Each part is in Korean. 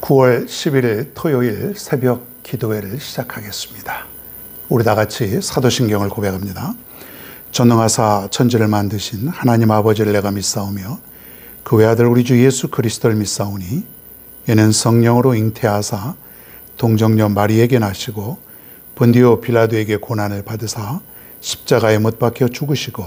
9월 11일 토요일 새벽 기도회를 시작하겠습니다. 우리 다 같이 사도신경을 고백합니다. 전능하사 천지를 만드신 하나님 아버지를 내가 믿사오며 그 외아들 우리 주 예수 그리스도를 믿사오니 이는 성령으로 잉태하사 동정녀 마리에게 나시고 본디오 빌라도에게 고난을 받으사 십자가에 못 박혀 죽으시고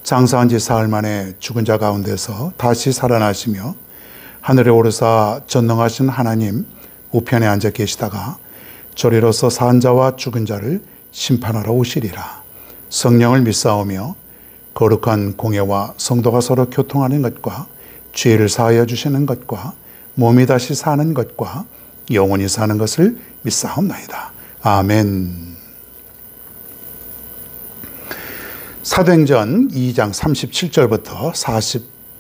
장사한 지 사흘 만에 죽은 자 가운데서 다시 살아나시며 하늘에 오르사 전능하신 하나님 우편에 앉아 계시다가 저리로서 산 자와 죽은 자를 심판하러 오시리라. 성령을 믿사오며 거룩한 공예와 성도가 서로 교통하는 것과 죄를 사하여 주시는 것과 몸이 다시 사는 것과 영원히 사는 것을 믿사옵나이다. 아멘. 사도행전 2장 37절부터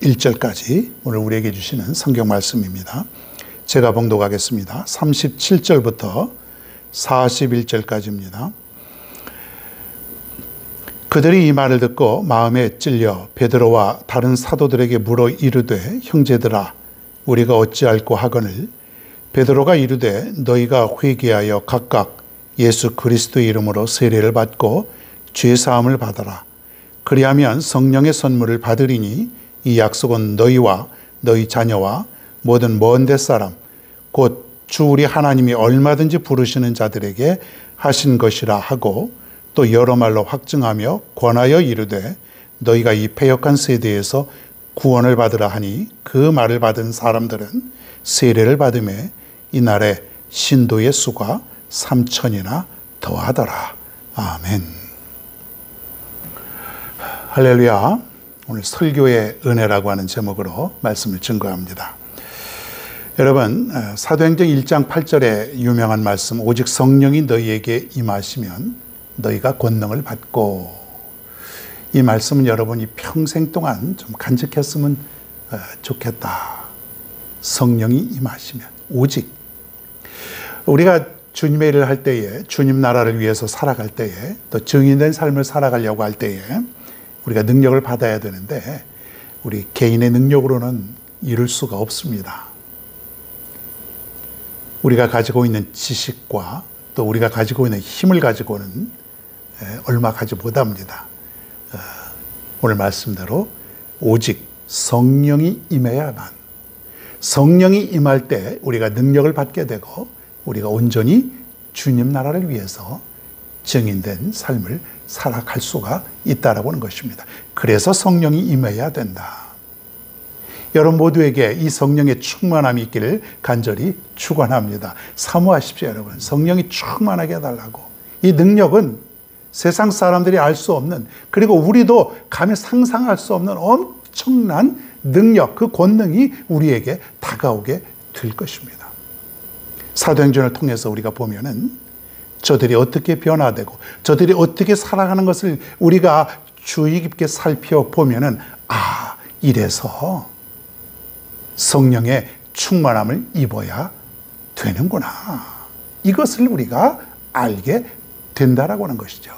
41절까지 오늘 우리에게 주시는 성경 말씀입니다. 제가 봉독하겠습니다. 37절부터 41절까지입니다. 그들이 이 말을 듣고 마음에 찔려 베드로와 다른 사도들에게 물어 이르되 형제들아 우리가 어찌할꼬 하거늘 베드로가 이르되 너희가 회개하여 각각 예수 그리스도의 이름으로 세례를 받고 죄사함을 받아라. 그리하면 성령의 선물을 받으리니 이 약속은 너희와 너희 자녀와 모든 먼 데 사람 곧 주 우리 하나님이 얼마든지 부르시는 자들에게 하신 것이라 하고 또 여러 말로 확증하며 권하여 이르되 너희가 이 패역한 세대에서 구원을 받으라 하니 그 말을 받은 사람들은 세례를 받음에 이날에 신도의 수가 3,000이나 더하더라. 아멘. 할렐루야. 오늘 설교의 은혜라고 하는 제목으로 말씀을 증거합니다. 여러분, 사도행전 1장 8절에 유명한 말씀 오직 성령이 너희에게 임하시면 너희가 권능을 받고, 이 말씀은 여러분이 평생 동안 좀 간직했으면 좋겠다. 성령이 임하시면, 오직 우리가 주님의 일을 할 때에, 주님 나라를 위해서 살아갈 때에, 또 증인된 삶을 살아가려고 할 때에 우리가 능력을 받아야 되는데 우리 개인의 능력으로는 이룰 수가 없습니다. 우리가 가지고 있는 지식과 또 우리가 가지고 있는 힘을 가지고는 얼마 가지 못합니다. 오늘 말씀대로 오직 성령이 임해야만, 성령이 임할 때 우리가 능력을 받게 되고 우리가 온전히 주님 나라를 위해서 증인된 삶을 살아갈 수가 있다라고 하는 것입니다. 그래서 성령이 임해야 된다. 여러분 모두에게 이 성령의 충만함이 있기를 간절히 축원합니다. 사모하십시오, 여러분. 성령이 충만하게 해달라고. 이 능력은 세상 사람들이 알 수 없는, 그리고 우리도 감히 상상할 수 없는 엄청난 능력, 그 권능이 우리에게 다가오게 될 것입니다. 사도행전을 통해서 우리가 보면은 저들이 어떻게 변화되고 저들이 어떻게 살아가는 것을 우리가 주의 깊게 살펴보면은 이래서 성령의 충만함을 입어야 되는구나. 이것을 우리가 알게 된다라고 하는 것이죠.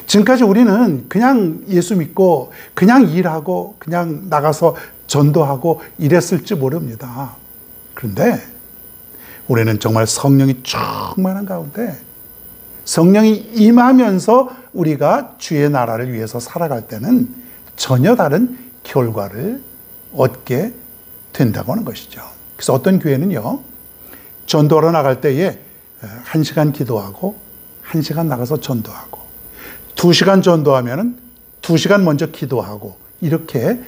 지금까지 우리는 그냥 예수 믿고 그냥 일하고 그냥 나가서 전도하고 이랬을지 모릅니다. 그런데 우리는 정말 성령이 충만한 가운데 성령이 임하면서 우리가 주의 나라를 위해서 살아갈 때는 전혀 다른 결과를 얻게 된다고 하는 것이죠. 그래서 어떤 교회는요, 전도하러 나갈 때에 1시간 기도하고 1시간 나가서 전도하고 2시간 전도하면은 2시간 먼저 기도하고 이렇게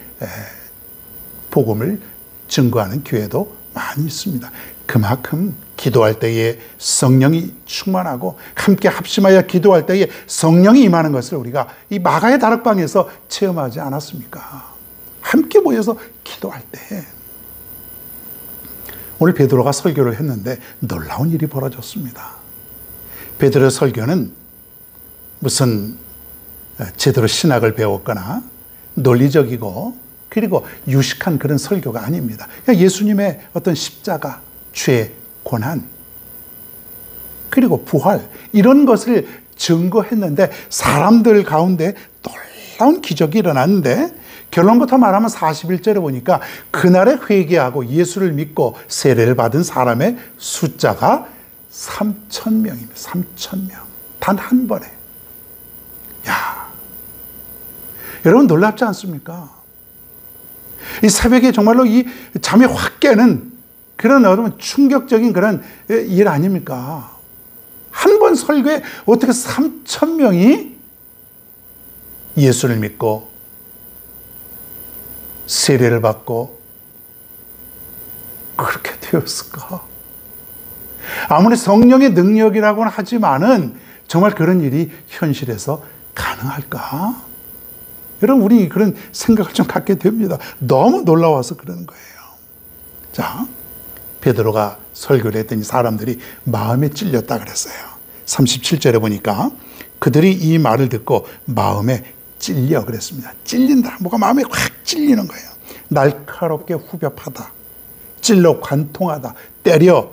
복음을 증거하는 교회도 많이 있습니다. 그만큼 기도할 때에 성령이 충만하고 함께 합심하여 기도할 때에 성령이 임하는 것을 우리가 이 마가의 다락방에서 체험하지 않았습니까? 함께 모여서 기도할 때 오늘 베드로가 설교를 했는데 놀라운 일이 벌어졌습니다. 베드로의 설교는 무슨 제대로 신학을 배웠거나 논리적이고 그리고 유식한 그런 설교가 아닙니다. 그냥 예수님의 어떤 십자가, 죄, 고난, 그리고 부활 이런 것을 증거했는데 사람들 가운데 놀라운 기적이 일어났는데 결론부터 말하면 41절에 보니까 그날에 회개하고 예수를 믿고 세례를 받은 사람의 숫자가 3,000명입니다. 3,000명. 단 한 번에. 야, 여러분 놀랍지 않습니까? 이 새벽에 정말로 이 잠이 확 깨는 그런 여러분 충격적인 그런 일 아닙니까? 한 번 설교에 어떻게 3,000명이 예수를 믿고 세례를 받고 그렇게 되었을까? 아무리 성령의 능력이라고는 하지만은 정말 그런 일이 현실에서 가능할까? 여러분, 우리 그런 생각을 좀 갖게 됩니다. 너무 놀라워서 그러는 거예요. 자, 베드로가 설교를 했더니 사람들이 마음에 찔렸다 그랬어요. 37절에 보니까 그들이 이 말을 듣고 마음에 찔려 그랬습니다. 찔린다. 뭐가 마음에 확 찔리는 거예요. 날카롭게 후벼파다. 찔러 관통하다. 때려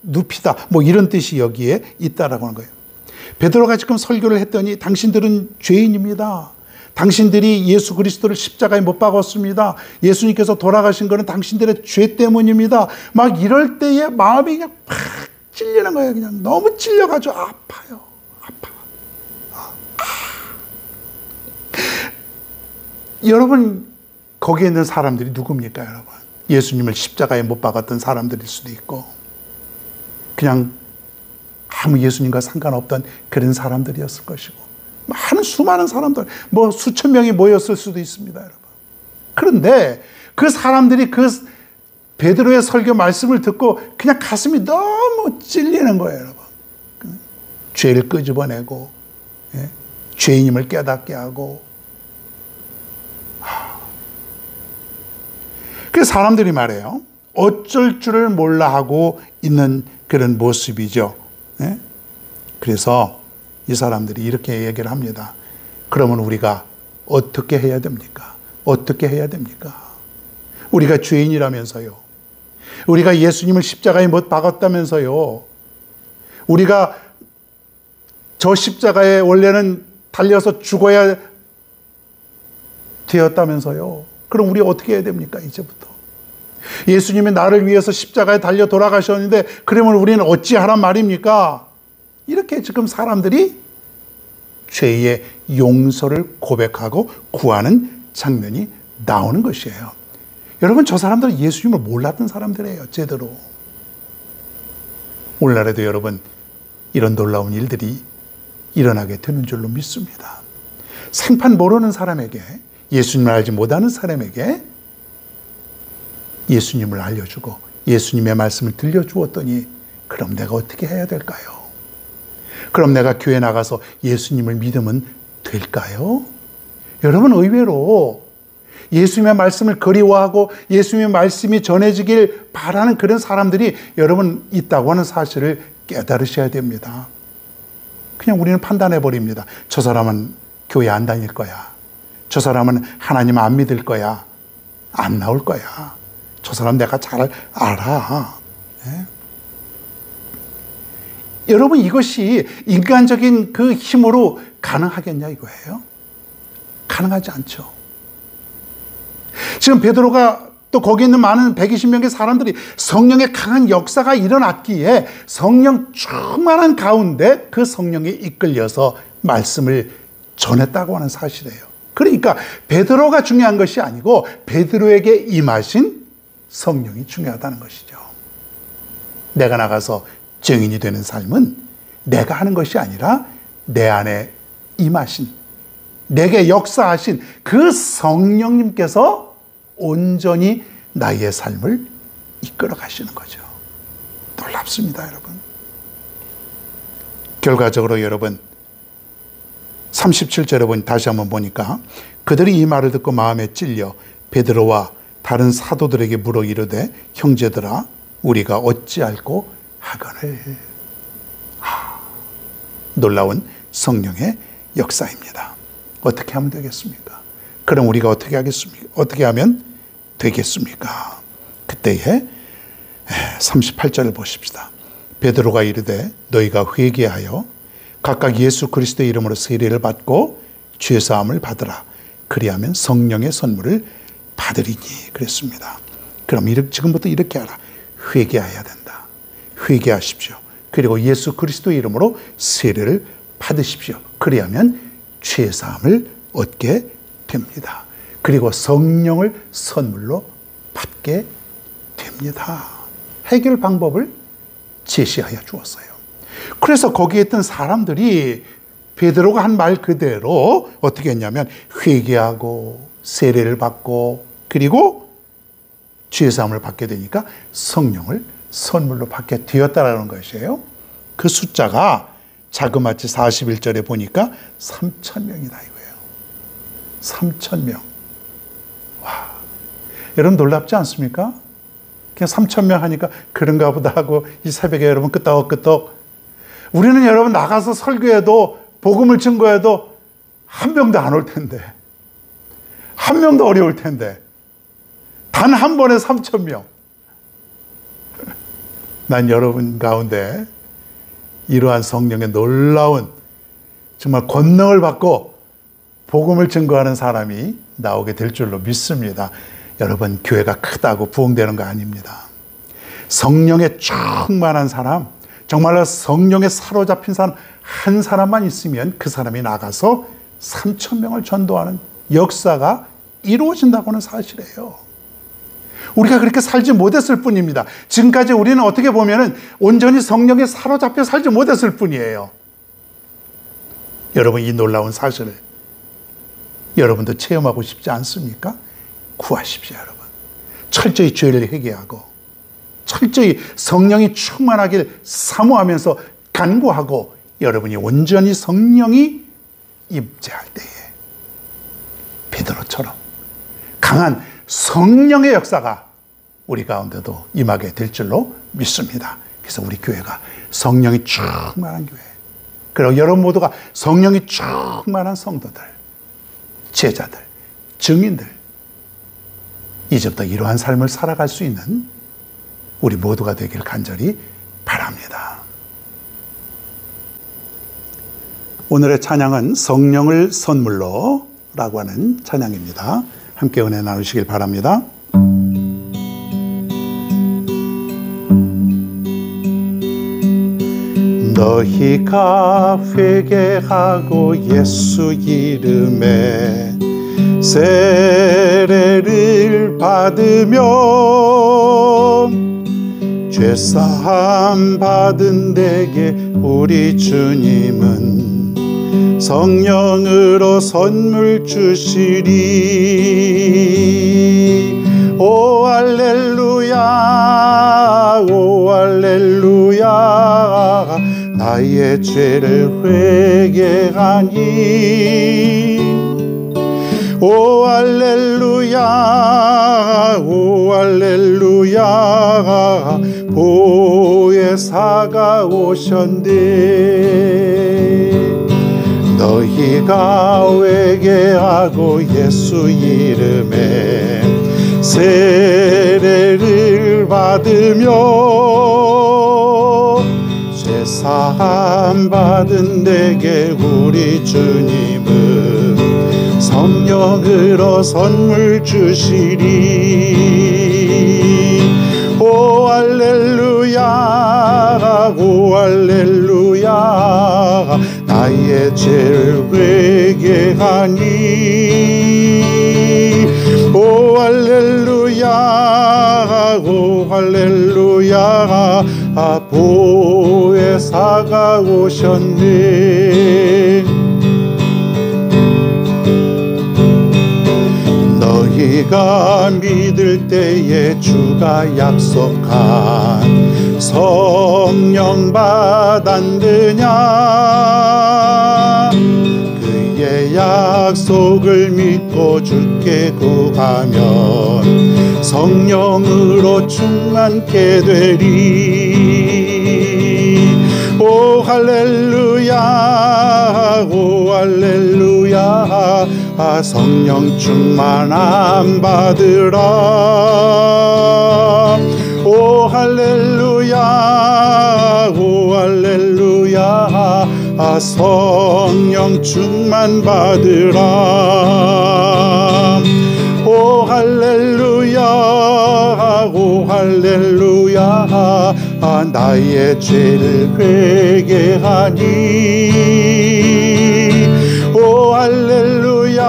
눕히다. 뭐 이런 뜻이 여기에 있다라고 하는 거예요. 베드로가 지금 설교를 했더니 당신들은 죄인입니다. 당신들이 예수 그리스도를 십자가에 못 박았습니다. 예수님께서 돌아가신 것은 당신들의 죄 때문입니다. 막 이럴 때에 마음이 그냥 팍 찔리는 거예요. 그냥 너무 찔려가지고 아파요. 아파. 여러분, 거기에 있는 사람들이 누굽니까, 여러분? 예수님을 십자가에 못 박았던 사람들일 수도 있고, 그냥 아무 예수님과 상관없던 그런 사람들이었을 것이고, 많은 수많은 사람들, 뭐 수천 명이 모였을 수도 있습니다, 여러분. 그런데 그 사람들이 그 베드로의 설교 말씀을 듣고 그냥 가슴이 너무 찔리는 거예요, 여러분. 죄를 끄집어내고, 죄인임을 깨닫게 하고. 그 사람들이 말해요. 어쩔 줄을 몰라 하고 있는 그런 모습이죠. 그래서 이 사람들이 이렇게 얘기를 합니다. 그러면 우리가 어떻게 해야 됩니까? 어떻게 해야 됩니까? 우리가 죄인이라면서요. 우리가 예수님을 십자가에 못 박았다면서요. 우리가 저 십자가에 원래는 달려서 죽어야 되었다면서요. 그럼 우리 어떻게 해야 됩니까? 이제부터. 예수님이 나를 위해서 십자가에 달려 돌아가셨는데 그러면 우리는 어찌하란 말입니까? 이렇게 지금 사람들이 죄의 용서를 고백하고 구하는 장면이 나오는 것이에요. 여러분, 저 사람들은 예수님을 몰랐던 사람들이에요. 제대로. 오늘날에도 여러분 이런 놀라운 일들이 일어나게 되는 줄로 믿습니다. 생판 모르는 사람에게, 예수님을 알지 못하는 사람에게 예수님을 알려주고 예수님의 말씀을 들려주었더니 그럼 내가 어떻게 해야 될까요? 그럼 내가 교회 나가서 예수님을 믿으면 될까요? 여러분, 의외로 예수님의 말씀을 그리워하고 예수님의 말씀이 전해지길 바라는 그런 사람들이 여러분 있다고 하는 사실을 깨달으셔야 됩니다. 그냥 우리는 판단해 버립니다. 저 사람은 교회 안 다닐 거야. 저 사람은 하나님 안 믿을 거야. 안 나올 거야. 저 사람 내가 잘 알아. 여러분, 이것이 인간적인 그 힘으로 가능하겠냐 이거예요? 가능하지 않죠. 지금 베드로가 또 거기 있는 많은 120명의 사람들이 성령의 강한 역사가 일어났기에 성령 충만한 가운데 그 성령에 이끌려서 말씀을 전했다고 하는 사실이에요. 그러니까 베드로가 중요한 것이 아니고 베드로에게 임하신 성령이 중요하다는 것이죠. 내가 나가서 증인이 되는 삶은 내가 하는 것이 아니라 내 안에 임하신, 내게 역사하신 그 성령님께서 온전히 나의 삶을 이끌어 가시는 거죠. 놀랍습니다, 여러분. 결과적으로 여러분 37절에 보니 다시 한번 보니까 그들이 이 말을 듣고 마음에 찔려 베드로와 다른 사도들에게 물어 이르되 형제들아 우리가 어찌할꼬 하거늘. 놀라운 성령의 역사입니다. 어떻게 하면 되겠습니까? 그럼 우리가 어떻게 하겠습니까? 어떻게 하면 되겠습니까? 그때에 38절을 보십시다. 베드로가 이르되 너희가 회개하여 각각 예수 그리스도의 이름으로 세례를 받고 죄사함을 받으라. 그리하면 성령의 선물을 받으리니 그랬습니다. 그럼 지금부터 이렇게 하라. 회개해야 된다. 회개하십시오. 그리고 예수 그리스도의 이름으로 세례를 받으십시오. 그리하면 죄사함을 얻게 됩니다. 그리고 성령을 선물로 받게 됩니다. 해결 방법을 제시하여 주었어요. 그래서 거기에 있던 사람들이 베드로가 한 말 그대로 어떻게 했냐면 회개하고 세례를 받고 그리고 죄사함을 받게 되니까 성령을 선물로 받게 되었다라는 것이에요. 그 숫자가 자그마치 41절에 보니까 3,000명이다 이거예요. 3,000명. 와, 여러분 놀랍지 않습니까? 그냥 3,000명 하니까 그런가 보다 하고 이 새벽에 여러분 끄떡끄떡. 우리는 여러분 나가서 설교해도 복음을 증거해도 한 명도 안 올 텐데, 한 명도 어려울 텐데 단 한 번에 3,000명. 난 여러분 가운데 이러한 성령의 놀라운 정말 권능을 받고 복음을 증거하는 사람이 나오게 될 줄로 믿습니다. 여러분 교회가 크다고 부흥되는 거 아닙니다. 성령에 충만한 사람, 정말로 성령에 사로잡힌 사람 한 사람만 있으면 그 사람이 나가서 3,000명을 전도하는 역사가 이루어진다고는 사실이에요. 우리가 그렇게 살지 못했을 뿐입니다. 지금까지 우리는 어떻게 보면은 온전히 성령에 사로잡혀 살지 못했을 뿐이에요. 여러분 이 놀라운 사실을 여러분도 체험하고 싶지 않습니까? 구하십시오, 여러분. 철저히 죄를 회개하고 철저히 성령이 충만하길 사모하면서 간구하고 여러분이 온전히 성령이 임재할 때에 베드로처럼 강한 성령의 역사가 우리 가운데도 임하게 될 줄로 믿습니다. 그래서 우리 교회가 성령이 충만한 교회, 그리고 여러분 모두가 성령이 충만한 성도들, 제자들, 증인들, 이제부터 이러한 삶을 살아갈 수 있는 우리 모두가 되길 간절히 바랍니다. 오늘의 찬양은 성령을 선물로 라고 하는 찬양입니다. 함께 은혜 나누시길 바랍니다. 너희가 회개하고 예수 이름에 세례를 받으면 죄사함 받은 데게 우리 주님은 성령으로 선물 주시리. 오 할렐루야, 오 할렐루야. 나의 죄를 회개하니. 오 할렐루야, 오 할렐루야. 보혜사가 오셨네. 너희가 회개하고 예수 이름에 세례를 받으며 죄사함 받은 데게 우리 주님은 성령으로 선물 주시리. 오 할렐루야, 오 할렐루야. 나의 죄를 회개하니. 오 할렐루야, 오 할렐루야. 보혜사가 오셨네. 너희가 믿을 때에 주가 약속한 성령 받았느냐. 그의 약속을 믿고 주께 구하면 성령으로 충만케 되리. 오 할렐루야, 오 할렐루야. 성령 충만함 받으라. 오 할렐루야, 오 할렐루야. 성령 충만 받으라. 오 할렐루야 오 할렐루야 나의 죄를 회개하니 오 할렐루야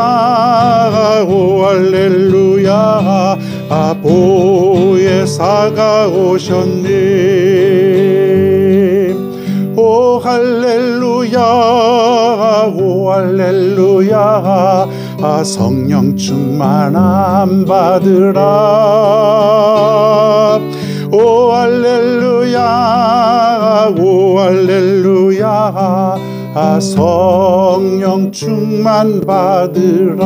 오 할렐루야 보혜사가 오셨네. 오 할렐루야 오 할렐루야 성령 충만함 받으라. 오 할렐루야 오 할렐루야 성령 충만 받으라.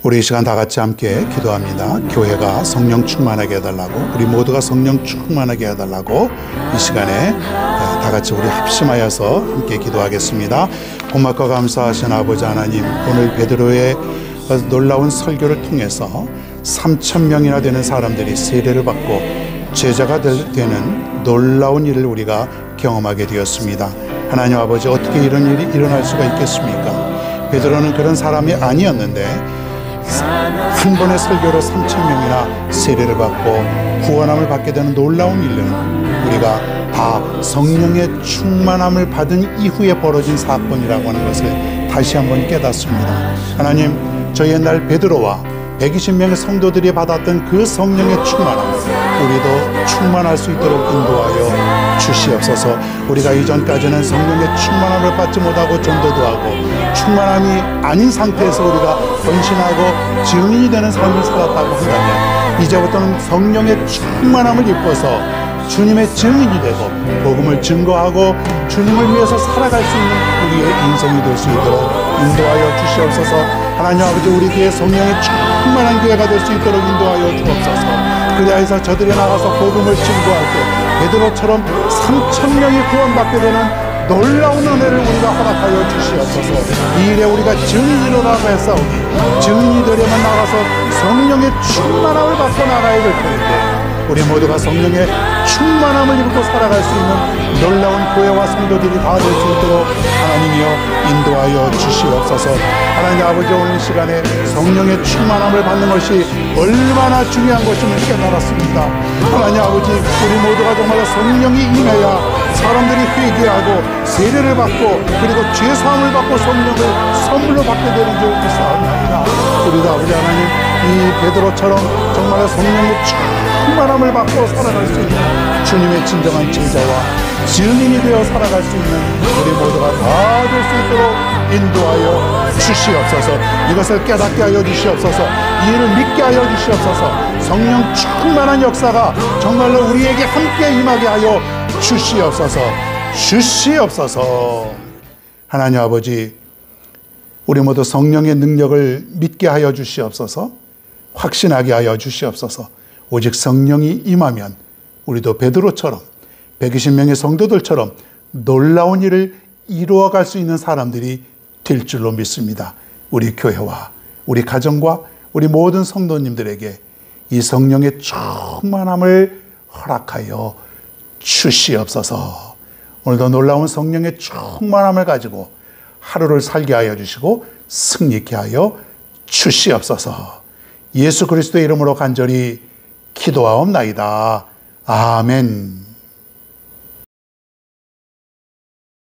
우리 이 시간 다 같이 함께 기도합니다. 교회가 성령 충만하게 해달라고, 우리 모두가 성령 충만하게 해달라고 이 시간에 다 같이 우리 합심하여서 함께 기도하겠습니다. 고맙고 감사하신 아버지 하나님, 오늘 베드로의 놀라운 설교를 통해서 3,000명이나 되는 사람들이 세례를 받고 제자가 되는 놀라운 일을 우리가 경험하게 되었습니다. 하나님 아버지, 어떻게 이런 일이 일어날 수가 있겠습니까? 베드로는 그런 사람이 아니었는데 한 번의 설교로 3,000명이나 세례를 받고 구원함을 받게 되는 놀라운 일은 우리가 다 성령의 충만함을 받은 이후에 벌어진 사건이라고 하는 것을 다시 한번 깨닫습니다. 하나님, 저 옛날 베드로와 120명의 성도들이 받았던 그 성령의 충만함을 우리도 충만할 수 있도록 인도하여 주시옵소서. 우리가 이전까지는 성령의 충만함을 받지 못하고 전도도 하고 충만함이 아닌 상태에서 우리가 헌신하고 증인이 되는 삶을 살았다고 한다면, 이제부터는 성령의 충만함을 입고서 주님의 증인이 되고 복음을 증거하고 주님을 위해서 살아갈 수 있는 우리의 인생이 될 수 있도록 인도하여 주시옵소서. 하나님 아버지, 우리 교회 성령의 충만한 교회가 될 수 있도록 인도하여 주옵소서. 그리하여서 저들이 나가서 복음을 증거할 때 베드로처럼 3,000명이 구원받게 되는 놀라운 은혜를 우리가 허락하여 주시옵소서. 이 일에 우리가 증인이로라고 했사오니 증인이 되려면 나가서 성령의 충만함을 받고 나가야 될 텐데, 우리 모두가 성령의 충만함을 입고 살아갈 수 있는 놀라운 교회와 성도들이 다 될 수 있도록 하나님이여 인도하여 주시옵소서. 하나님 아버지, 오늘 시간에 성령의 충만함을 받는 것이 얼마나 중요한 것임을 깨달았습니다. 하나님 아버지, 우리 모두가 정말 성령이 임해야 사람들이 회개하고 세례를 받고 그리고 죄사함을 받고 성령을 선물로 받게 되는 줄 믿사옵나이다. 우리도 아버지 하나님, 이 베드로처럼 정말 성령의 충만함을 받고 살아갈 수 있는 주님의 진정한 제자와 증인이 되어 살아갈 수 있는 우리 모두가 다 될 수 있도록 인도하여 주시옵소서. 이것을 깨닫게 하여 주시옵소서. 이 일을 믿게 하여 주시옵소서. 성령 충만한 역사가 정말로 우리에게 함께 임하게 하여 주시옵소서. 주시옵소서. 하나님 아버지, 우리 모두 성령의 능력을 믿게 하여 주시옵소서. 확신하게 하여 주시옵소서. 오직 성령이 임하면 우리도 베드로처럼 120명의 성도들처럼 놀라운 일을 이루어갈 수 있는 사람들이 될 줄로 믿습니다. 우리 교회와 우리 가정과 우리 모든 성도님들에게 이 성령의 충만함을 허락하여 주시옵소서. 오늘도 놀라운 성령의 충만함을 가지고 하루를 살게 하여 주시고 승리케 하여 주시옵소서. 예수 그리스도의 이름으로 간절히 기도하옵나이다. 아멘.